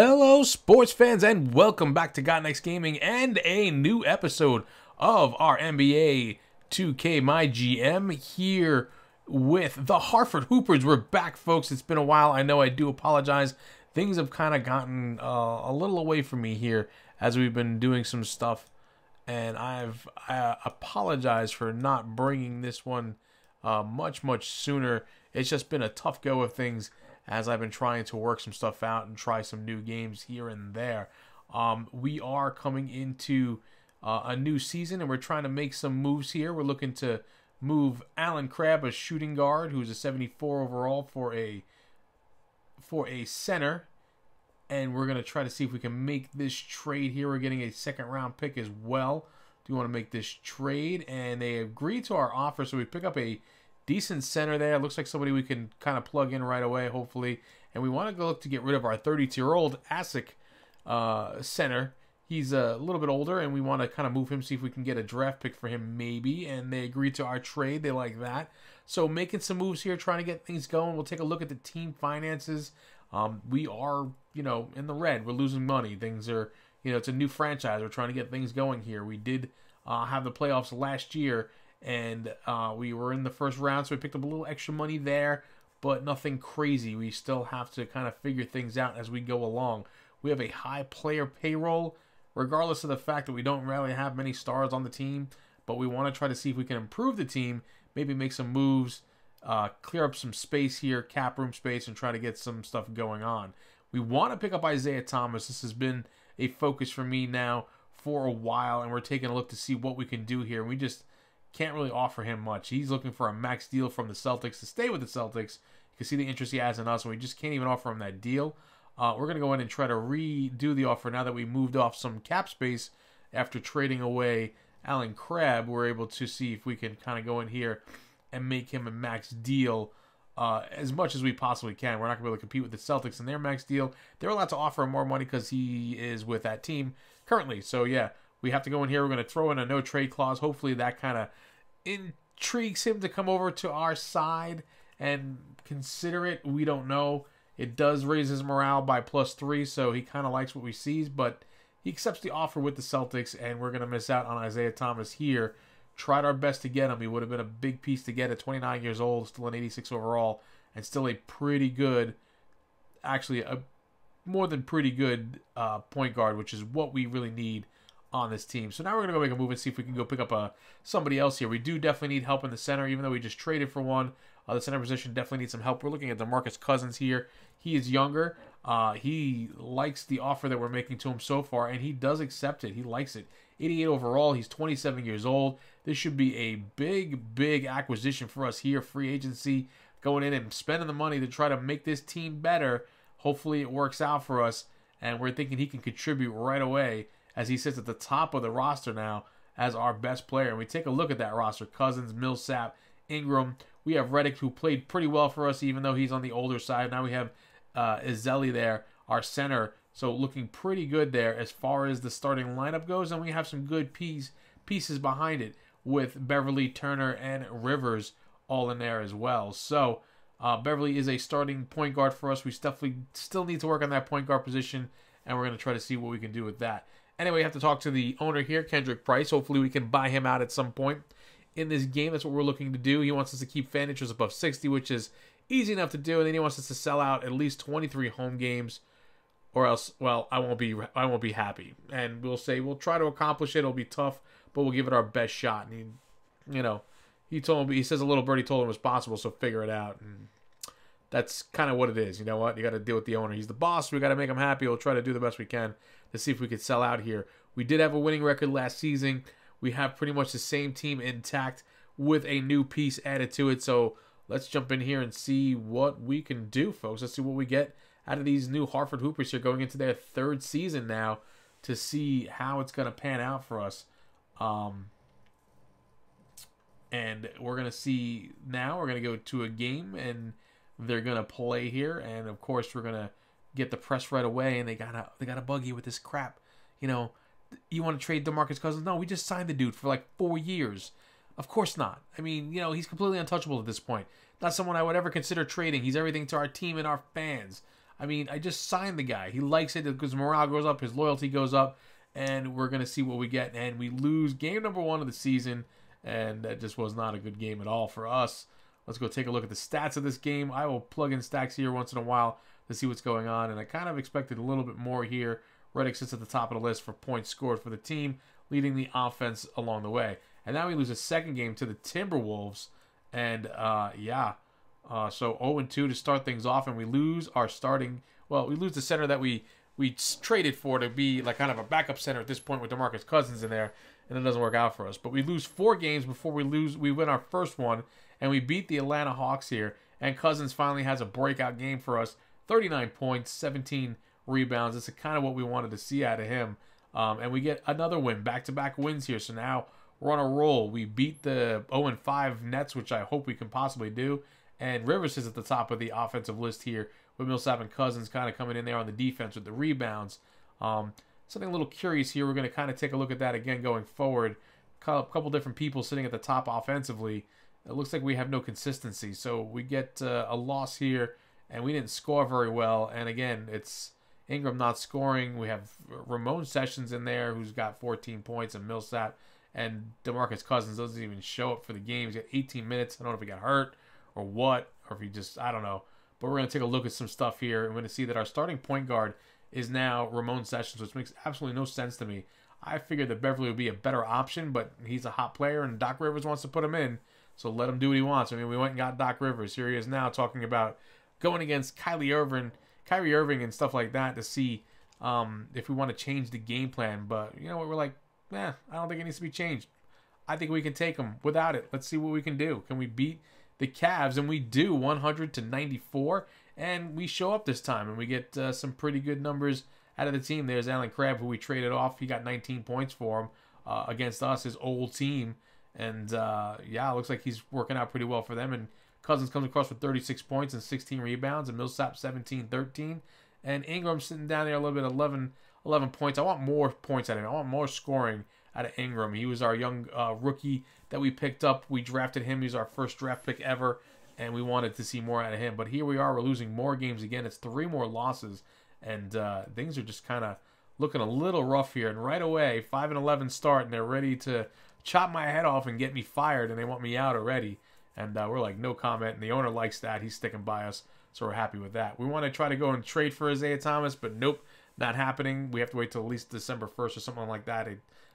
Hello, sports fans, and welcome back to Got Next Gaming and a new episode of our NBA 2K My GM here with the Hartford Hoopers. We're back, folks. It's been a while. I know. I do apologize. Things have kind of gotten a little away from me here as we've been doing some stuff, and I apologize for not bringing this one much sooner. It's just been a tough go of things as I've been trying to work some stuff out and try some new games here and there. We are coming into a new season, and we're trying to make some moves here. We're looking to move Alan Crabb, a shooting guard, who's a 74 overall, for a center. And we're going to try to see if we can make this trade here. We're getting a second-round pick as well. Do you want to make this trade? And they agreed to our offer, so we pick up a decent center there. It looks like somebody we can kind of plug in right away, hopefully. And we want to look to get rid of our 32-year-old ASIC center. He's a little bit older, and we want to kind of move him, see if we can get a draft pick for him maybe. And they agreed to our trade. They like that. So making some moves here, trying to get things going. We'll take a look at the team finances. We are, in the red. We're losing money. Things are, it's a new franchise. We're trying to get things going here. We did have the playoffs last year, and we were in the first round, so we picked up a little extra money there, but nothing crazy. We still have to kind of figure things out as we go along. We have a high player payroll, regardless of the fact that we don't really have many stars on the team, but we want to try to see if we can improve the team, maybe make some moves, clear up some space here, cap room space, and try to get some stuff going on. We want to pick up Isaiah Thomas. This has been a focus for me now for a while, and we're taking a look to see what we can do here. We just can't really offer him much. He's looking for a max deal from the Celtics to stay with the Celtics. You can see the interest he has in us, and we just can't even offer him that deal. We're going to go in and try to redo the offer now that we moved off some cap space after trading away Alan Crabb. We're able to see if we can kind of go in here and make him a max deal as much as we possibly can. We're not going to be able to compete with the Celtics in their max deal. They're allowed to offer him more money because he is with that team currently. So, yeah. We have to go in here. We're going to throw in a no-trade clause. Hopefully that kind of intrigues him to come over to our side and consider it. We don't know. It does raise his morale by +3, so he kind of likes what we see, but he accepts the offer with the Celtics, and we're going to miss out on Isaiah Thomas here. Tried our best to get him. He would have been a big piece to get at 29 years old, still an 86 overall, and still a pretty good, actually a more than pretty good point guard, which is what we really need on this team. So now we're going to go make a move and see if we can go pick up somebody else here. We do definitely need help in the center, even though we just traded for one. The center position definitely needs some help. We're looking at DeMarcus Cousins here. He is younger. He likes the offer that we're making to him so far, and he does accept it. He likes it. 88 overall. He's 27 years old. This should be a big acquisition for us here. Free agency, going in and spending the money to try to make this team better. Hopefully it works out for us, and we're thinking he can contribute right away, as he sits at the top of the roster now as our best player. And we take a look at that roster. Cousins, Millsap, Ingram. We have Redick, who played pretty well for us, even though he's on the older side. Now we have Ezeli there, our center. So looking pretty good there as far as the starting lineup goes. And we have some good pieces behind it with Beverly, Turner, and Rivers all in there as well. So Beverly is a starting point guard for us. We definitely still need to work on that point guard position, and we're going to try to see what we can do with that. Anyway, we have to talk to the owner here, Kendrick Price. Hopefully we can buy him out at some point in this game. That's what we're looking to do. He wants us to keep fan interest above 60, which is easy enough to do. And then he wants us to sell out at least 23 home games, or else, well, I won't be happy. And we'll say we'll try to accomplish it. It'll be tough, but we'll give it our best shot. And he told me, he says a little birdie told him it was possible, so figure it out. And that's kind of what it is. You know what? You got to deal with the owner. He's the boss. We got to make him happy. We'll try to do the best we can to see if we could sell out here. We did have a winning record last season. We have pretty much the same team intact with a new piece added to it. So let's jump in here and see what we can do, folks. Let's see what we get out of these new Hartford Hoopers here going into their third season now to see how it's going to pan out for us. And we're going to see now. We're going to go to a game, and they're going to play here. And, of course, we're going to get the press right away, and they gotta bug you with this crap. You want to trade DeMarcus Cousins? No, we just signed the dude for like 4 years. Of course not. I mean, he's completely untouchable at this point. Not someone I would ever consider trading. He's everything to our team and our fans. I mean, I just signed the guy. He likes it because morale goes up, his loyalty goes up, and we're going to see what we get. And we lose game number 1 of the season, and that just was not a good game at all for us. Let's go take a look at the stats of this game. I will plug in stats here once in a while to see what's going on, and I kind of expected a little bit more here. Reddick sits at the top of the list for points scored for the team, leading the offense along the way. And now we lose a second game to the Timberwolves, and so 0-2 to start things off, and we lose our starting. Well, we lose the center that we traded for to be like kind of a backup center at this point with DeMarcus Cousins in there, and it doesn't work out for us. But we lose 4 games before we win our first one, and we beat the Atlanta Hawks here. And Cousins finally has a breakout game for us: 39 points, 17 rebounds. It's kind of what we wanted to see out of him. And we get another win, back-to-back wins here. So now we're on a roll. We beat the 0-5 Nets, which I hope we can possibly do. And Rivers is at the top of the offensive list here, with Millsap and Cousins kind of coming in there on the defense with the rebounds. Something a little curious here. We're going to kind of take a look at that again going forward. A couple different people sitting at the top offensively. It looks like we have no consistency. So we get a loss here, and we didn't score very well. And again, it's Ingram not scoring. We have Ramon Sessions in there, who's got 14 points, and Millsap. And DeMarcus Cousins doesn't even show up for the game. He's got 18 minutes. I don't know if he got hurt or what, or if he just, I don't know. But we're going to take a look at some stuff here. And we're going to see that our starting point guard is now Ramon Sessions, which makes absolutely no sense to me. I figured that Beverly would be a better option, but he's a hot player, and Doc Rivers wants to put him in. So let him do what he wants. I mean, we went and got Doc Rivers. Here he is now talking about going against Kyrie Irving and stuff like that to see if we want to change the game plan. But, you know what, we're like, I don't think it needs to be changed. I think we can take them without it. Let's see what we can do. Can we beat the Cavs? And we do, 100-94. And we show up this time, and we get some pretty good numbers out of the team. There's Alan Crabb, who we traded off. He got 19 points for him against us, his old team. And, it looks like he's working out pretty well for them. And Cousins comes across with 36 points and 16 rebounds. And Millsap 17-13. And Ingram sitting down there a little bit, 11 points. I want more points out of him. I want more scoring out of Ingram. He was our young rookie that we picked up. We drafted him. He's our first draft pick ever. And we wanted to see more out of him. But here we are. We're losing more games again. It's 3 more losses. And things are just kind of looking a little rough here. And right away, 5-11 start, and they're ready to chop my head off and get me fired. And they want me out already. And we're like, no comment. And the owner likes that. He's sticking by us. So we're happy with that. We want to try to go and trade for Isaiah Thomas. But nope, not happening. We have to wait till at least December 1st or something like that.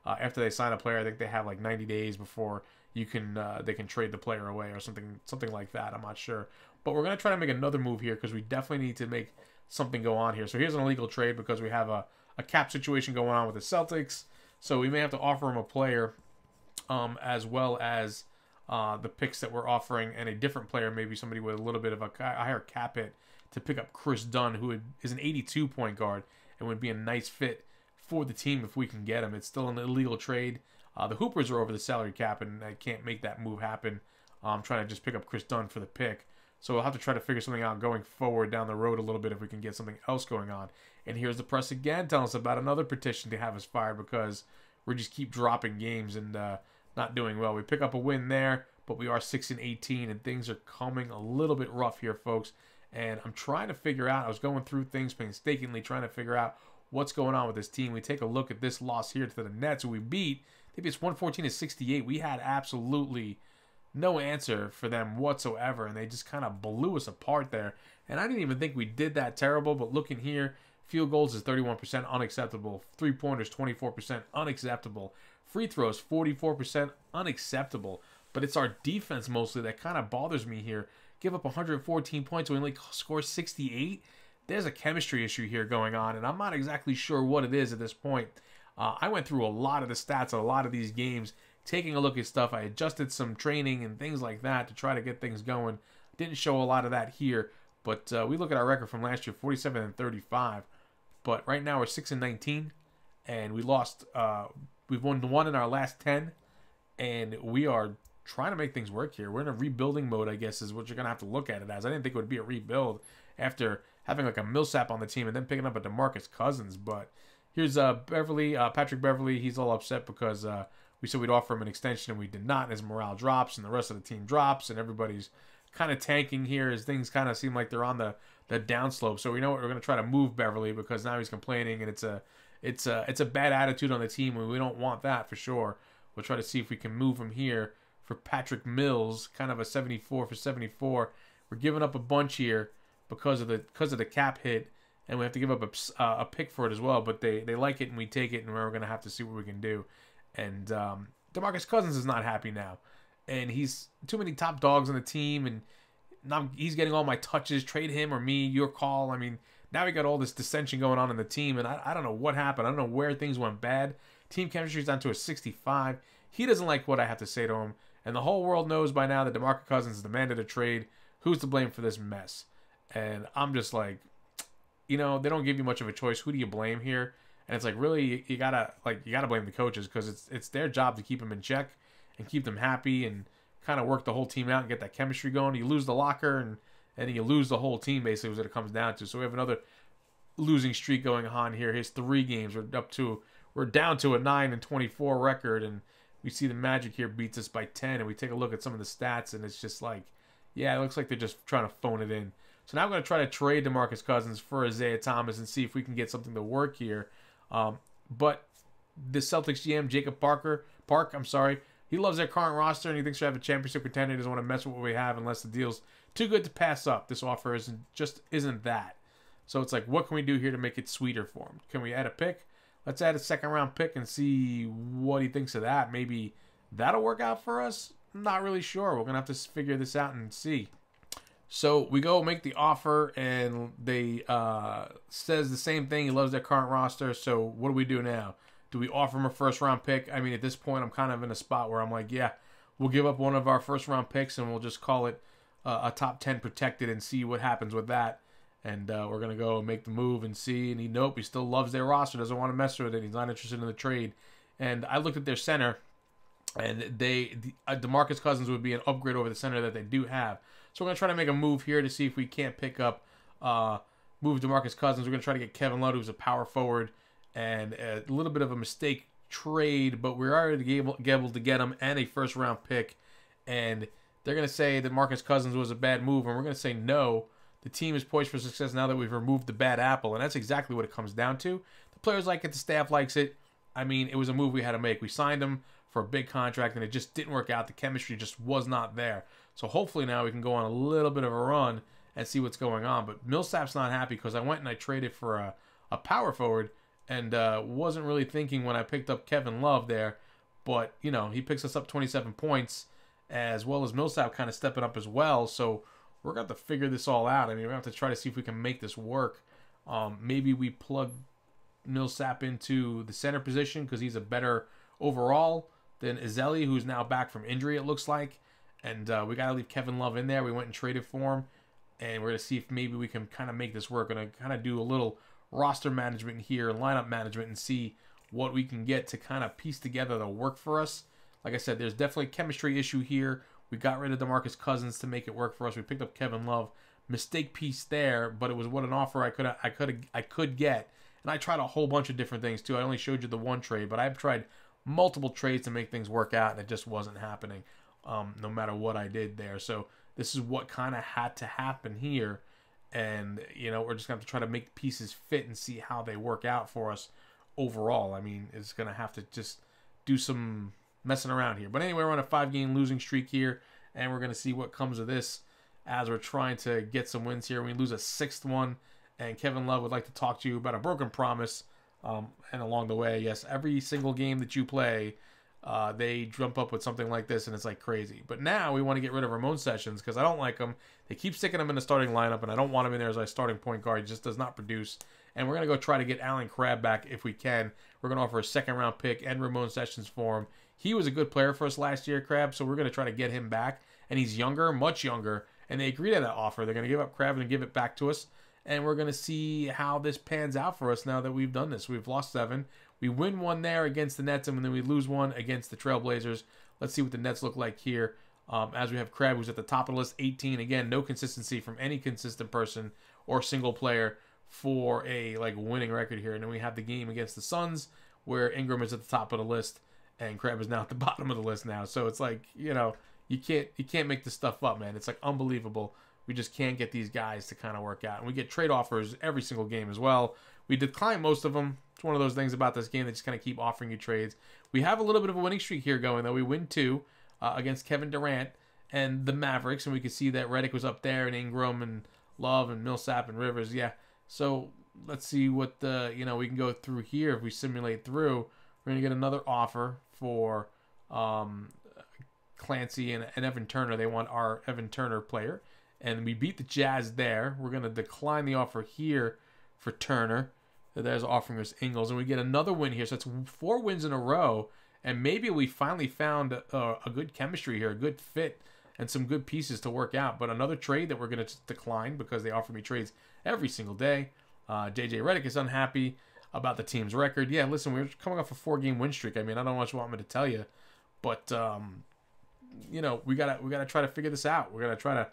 After they sign a player, I think they have like 90 days before they can trade the player away or something like that. I'm not sure. But we're going to try to make another move here because we definitely need to make something go on here. So here's an illegal trade because we have a cap situation going on with the Celtics. So we may have to offer him a player as well as the picks that we're offering, and a different player, maybe somebody with a little bit of a higher cap hit, to pick up Chris Dunn, who is an 82 point guard and would be a nice fit for the team if we can get him. It's still an illegal trade. The Hoopers are over the salary cap, and I can't make that move happen. I'm trying to just pick up Chris Dunn for the pick. So we'll have to try to figure something out going forward down the road a little bit if we can get something else going on. And here's the press again telling us about another petition to have us fired because we just keep dropping games and not doing well. We pick up a win there, but we are 6-18, and things are coming a little bit rough here, folks. And I'm trying to figure out, I was going through things painstakingly, trying to figure out what's going on with this team. We take a look at this loss here to the Nets, who we beat. I think it's 114-68. We had absolutely no answer for them whatsoever, and they just kind of blew us apart there. And I didn't even think we did that terrible, but looking here, field goals is 31% unacceptable. Three-pointers, 24% unacceptable. Free throws, 44% unacceptable. But it's our defense mostly that kind of bothers me here. Give up 114 points, we only score 68. There's a chemistry issue here going on, and I'm not exactly sure what it is at this point. I went through a lot of the stats of a lot of these games, taking a look at stuff. I adjusted some training and things like that to try to get things going. Didn't show a lot of that here, but we look at our record from last year, 47-35. But right now we're 6-19, and we lost. We've won 1 in our last 10, and we are trying to make things work here. We're in a rebuilding mode, I guess, is what you're gonna have to look at it as. I didn't think it would be a rebuild after having like a Millsap on the team and then picking up a DeMarcus Cousins. But here's Patrick Beverly. He's all upset because we said we'd offer him an extension and we did not. And his morale drops and the rest of the team drops and everybody's kind of tanking here as things kind of seem like they're on the the downslope. So we know we're going to try to move Beverly because now he's complaining, and it's a bad attitude on the team, and we don't want that for sure. We'll try to see if we can move him here for Patrick Mills, kind of a 74 for 74. We're giving up a bunch here because of the cap hit, and we have to give up a pick for it as well. But they like it, and we take it, and we're going to have to see what we can do. And DeMarcus Cousins is not happy now, and he's too many top dogs on the team, and now he's getting all my touches. Trade him or me, your call. I mean, now we got all this dissension going on in the team, and I don't know what happened. I don't know where things went bad. Team chemistry is down to a 65. He doesn't like what I have to say to him, and the whole world knows by now that DeMarcus Cousins demanded a trade. Who's to blame for this mess? And I'm just like, they don't give you much of a choice. Who do you blame here? And it's like, really, you gotta blame the coaches, because it's their job to keep them in check and keep them happy and kind of work the whole team out and get that chemistry going. You lose the locker, and you lose the whole team, basically, is what it comes down to. So we have another losing streak going on here. His 3 games. We're down to a 9-24 record, and we see the Magic here beats us by 10, and we take a look at some of the stats, and it's just like, yeah, it looks like they're just trying to phone it in. So now I'm going to try to trade DeMarcus Cousins for Isaiah Thomas and see if we can get something to work here. But the Celtics GM, Jacob Park, he loves their current roster, and he thinks we have a championship contender. He doesn't want to mess with what we have unless the deal's too good to pass up. This offer isn't that. So it's like, what can we do here to make it sweeter for him? Can we add a pick? Let's add a second-round pick and see what he thinks of that. Maybe that'll work out for us. I'm not really sure. We're going to have to figure this out and see. So we go make the offer, and they says the same thing. He loves their current roster. So what do we do now? Do we offer him a first-round pick? I mean, at this point, I'm kind of in a spot where I'm like, yeah, we'll give up one of our first-round picks, and we'll just call it a top 10 protected and see what happens with that. And we're going to go make the move and see. And he still loves their roster, doesn't want to mess with it. He's not interested in the trade. And I looked at their center, and DeMarcus Cousins would be an upgrade over the center that they do have. So we're going to try to make a move here to see if we can't pick up, move DeMarcus Cousins. We're going to try to get Kevin Love, who's a power forward, and a little bit of a mistake trade, but we're already able to get him and a first-round pick. And they're going to say that Marcus Cousins was a bad move, and we're going to say no. The team is poised for success now that we've removed the bad apple, and that's exactly what it comes down to. The players like it, the staff likes it. I mean, it was a move we had to make. We signed him for a big contract, and it just didn't work out. The chemistry just was not there. So hopefully now we can go on a little bit of a run and see what's going on. But Millsap's not happy because I went and I traded for a power forward and wasn't really thinking when I picked up Kevin Love there. But, he picks us up 27 points as well as Millsap kind of stepping up as well. So we're going to have to figure this all out. I mean, we're going to have to try to see if we can make this work. Maybe we plug Millsap into the center position because he's a better overall than Ezeli, who's now back from injury, it looks like. And we got to leave Kevin Love in there. We went and traded for him. And we're going to see if maybe we can kind of make this work. We're going to kind of do a little roster management here, lineup management, and see what we can get to kind of piece together to work for us. Like I said, there's definitely a chemistry issue here. We got rid of DeMarcus Cousins to make it work for us. We picked up Kevin Love. Mistake piece there, but it was what an offer I could get. And I tried a whole bunch of different things too. I only showed you the one trade, but I've tried multiple trades to make things work out, and it just wasn't happening. No matter what I did there. So this is what kind of had to happen here. And, we're just going to have to try to make the pieces fit and see how they work out for us overall. I mean, it's going to have to just do some messing around here. But anyway, we're on a 5-game losing streak here, and we're going to see what comes of this as we're trying to get some wins here. We lose a 6th one, and Kevin Love would like to talk to you about a broken promise. And along the way, yes, every single game that you play, they jump up with something like this, and it's like crazy. But now we want to get rid of Ramon Sessions because I don't like him. They keep sticking him in the starting lineup, and I don't want him in there as our starting point guard. He just does not produce. And we're going to go try to get Alan Crabb back if we can. We're going to offer a second-round pick and Ramon Sessions for him. He was a good player for us last year, Crabb, so we're going to try to get him back. And he's younger, much younger, and they agreed to that offer. They're going to give up Crabb and give it back to us. And we're going to see how this pans out for us now that we've done this. We've lost 7. We win 1 there against the Nets, and then we lose 1 against the Trailblazers. Let's see what the Nets look like here. As we have Crabb, who's at the top of the list, 18. Again, no consistency from any consistent person or single player for a winning record here. And then we have the game against the Suns, where Ingram is at the top of the list, and Crabb is now at the bottom of the list now. So it's like, you can't make this stuff up, man. It's like unbelievable We just can't get these guys to kind of work out. And we get trade offers every single game as well. We decline most of them. It's one of those things about this game that just kind of keep offering you trades. We have a little bit of a winning streak here going, though. We win 2 against Kevin Durant and the Mavericks, and we can see that Redick was up there, and Ingram and Love and Millsap and Rivers. Yeah, so let's see what we can go through here. If we simulate through, we're going to get another offer for Clancy and Evan Turner. They want our Evan Turner player, and we beat the Jazz there. We're going to decline the offer here for Turner. There's offering us Ingles, and we get another win here. So it's 4 wins in a row, and maybe we finally found a good chemistry here, a good fit, and some good pieces to work out. But another trade that we're going to decline because they offer me trades every single day. JJ Redick is unhappy about the team's record. Yeah, listen, we're coming off a 4-game win streak. I mean, I don't know what you want me to tell you, but we gotta try to figure this out. We're gonna try to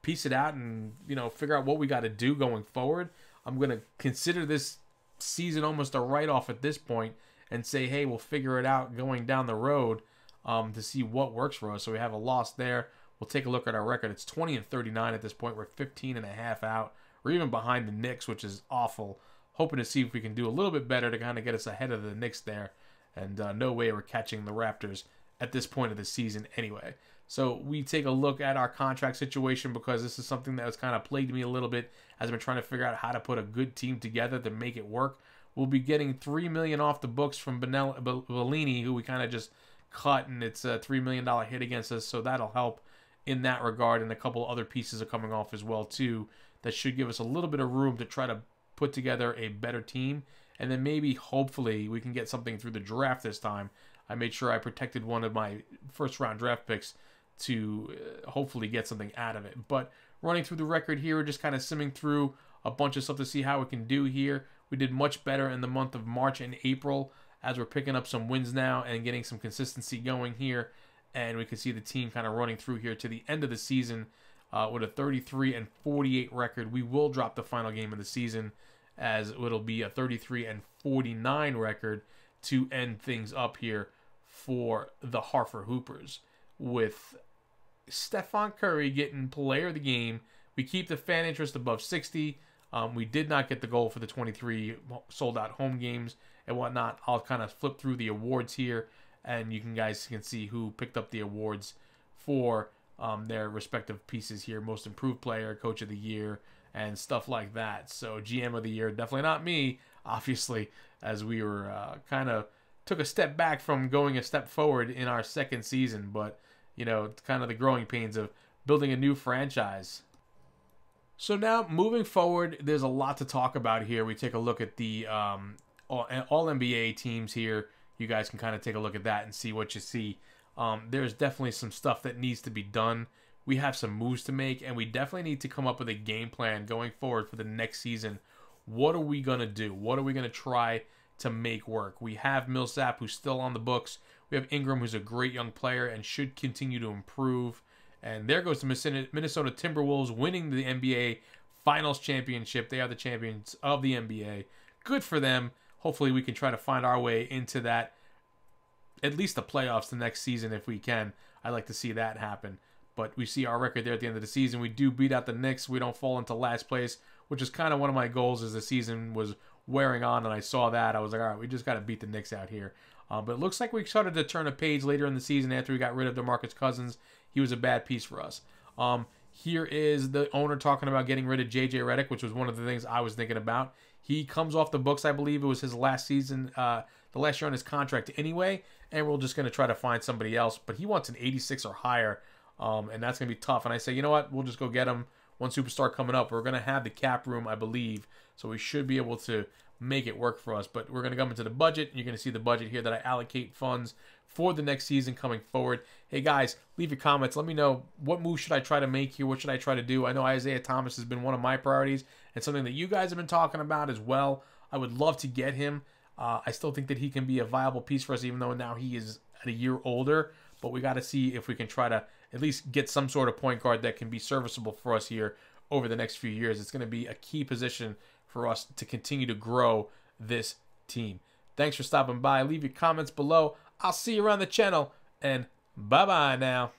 piece it out and figure out what we got to do going forward. I'm gonna consider this season almost a write-off at this point and say, hey, we'll figure it out going down the road to see what works for us. So we have a loss there. We'll take a look at our record. It's 20-39 at this point. We're 15.5 out. We're even behind the Knicks, which is awful. Hoping to see if we can do a little bit better to kind of get us ahead of the Knicks there. And no way we're catching the Raptors at this point of the season anyway. So we take a look at our contract situation because this is something that has kind of plagued me a little bit as I've been trying to figure out how to put a good team together to make it work. We'll be getting $3 million off the books from Bellini, who we kind of just cut, and it's a $3 million hit against us, so that'll help in that regard. And a couple other pieces are coming off as well too that should give us a little bit of room to try to put together a better team, and then maybe hopefully we can get something through the draft this time. I made sure I protected one of my first round draft picks to hopefully get something out of it. But running through the record here, we're just kind of simming through a bunch of stuff to see how we can do here. We did much better in the month of March and April as we're picking up some wins now and getting some consistency going here. And we can see the team kind of running through here to the end of the season with a 33-48 record. We will drop the final game of the season as it'll be a 33-49 record to end things up here for the Hartford Hoopers, with Stephon Curry getting player of the game. We keep the fan interest above 60. We did not get the goal for the 23 sold-out home games and whatnot. I'll kind of flip through the awards here, and you guys can see who picked up the awards for their respective pieces here. Most improved player, coach of the year, and stuff like that. So GM of the year, definitely not me, obviously, as we were kind of took a step back from going a step forward in our second season. But, it's kind of the growing pains of building a new franchise. So now, moving forward, there's a lot to talk about here. We take a look at the All-NBA teams here. You guys can kind of take a look at that and see what you see. There's definitely some stuff that needs to be done. We have some moves to make, and we definitely need to come up with a game plan going forward for the next season. What are we going to do? What are we going to try to make work? We have Millsap, who's still on the books. We have Ingram, who's a great young player and should continue to improve. And there goes the Minnesota Timberwolves winning the NBA Finals championship. They are the champions of the NBA. Good for them. Hopefully we can try to find our way into that, at least the playoffs the next season if we can. I'd like to see that happen. But we see our record there at the end of the season. We do beat out the Knicks. We don't fall into last place, which is kind of one of my goals as the season was wearing on, and I saw that. I was like, all right, we just got to beat the Knicks out here. But it looks like we started to turn a page later in the season after we got rid of DeMarcus Cousins. He was a bad piece for us. Here is the owner talking about getting rid of JJ Redick, which was one of the things I was thinking about. He comes off the books, I believe it was his last season, the last year on his contract anyway, and we're just going to try to find somebody else. But he wants an 86 or higher, and that's going to be tough. And I say, you know what, we'll just go get him. One superstar coming up. We're going to have the cap room, I believe, so we should be able to make it work for us. But we're going to come into the budget. You're going to see the budget here that I allocate funds for the next season coming forward. Hey guys, leave your comments. Let me know, what move should I try to make here? What should I try to do? I know Isaiah Thomas has been one of my priorities and something that you guys have been talking about as well. I would love to get him. I still think that he can be a viable piece for us, even though now he is at a year older. But we got to see if we can try to at least get some sort of point guard that can be serviceable for us here over the next few years. It's going to be a key position for us to continue to grow this team. Thanks for stopping by. Leave your comments below. I'll see you around the channel, and bye-bye now.